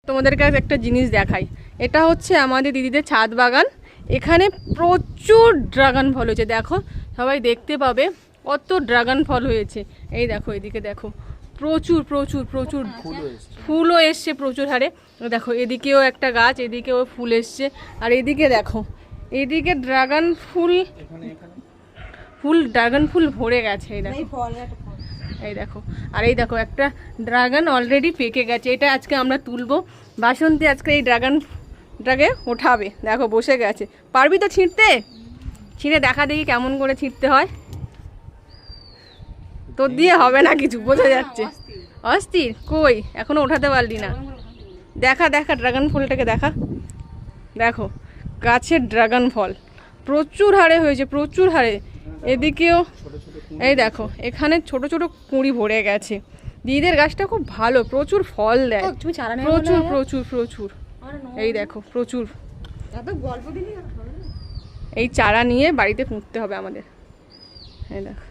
তোমাদের কাছে একটা জিনিস দেখাই, এটা হচ্ছে আমাদের দিদিদের ছাদ বাগান। এখানে প্রচুর ড্রাগন ফল হয়েছে, দেখো সবাই দেখতে পাবে কত ড্রাগন ফল হয়েছে। এই দেখো এদিকে দেখো প্রচুর প্রচুর প্রচুর ফুলও এসছে প্রচুর হারে। দেখো এদিকেও একটা গাছ, এদিকেও ফুল এসছে। আর এদিকে দেখো এদিকে ড্রাগন ড্রাগন ফুল ভরে গেছে। এই দেখো এই দেখো, আর এই দেখো একটা ড্রাগন অলরেডি পেকে গেছে, এটা আজকে আমরা তুলবো। বাসন্তী আজকে এই ড্রাগনটাকে ওঠাবে, দেখো বসে গেছে। পারবি তো ছিঁড়তে? ছিঁড়ে দেখা দেখি কেমন করে ছিঁড়তে হয়। তোর দিয়ে হবে না কিছু, বোঝা যাচ্ছে। অস্থির কই, এখনো ওঠাতে পারলি না। দেখা দেখা ড্রাগন ফলটাকে দেখা, দেখো গাছের ড্রাগন ফল প্রচুর হারে হয়েছে, প্রচুর হারে। এদিকেও এই দেখো এখানে ছোট ছোট কুঁড়ি ভরে গেছে। দিদিদের গাছটা খুব ভালো, প্রচুর ফল দেয়, প্রচুর প্রচুর প্রচুর। এই দেখো প্রচুর। এই চারা নিয়ে বাড়িতে পুঁততে হবে আমাদের। এই দেখো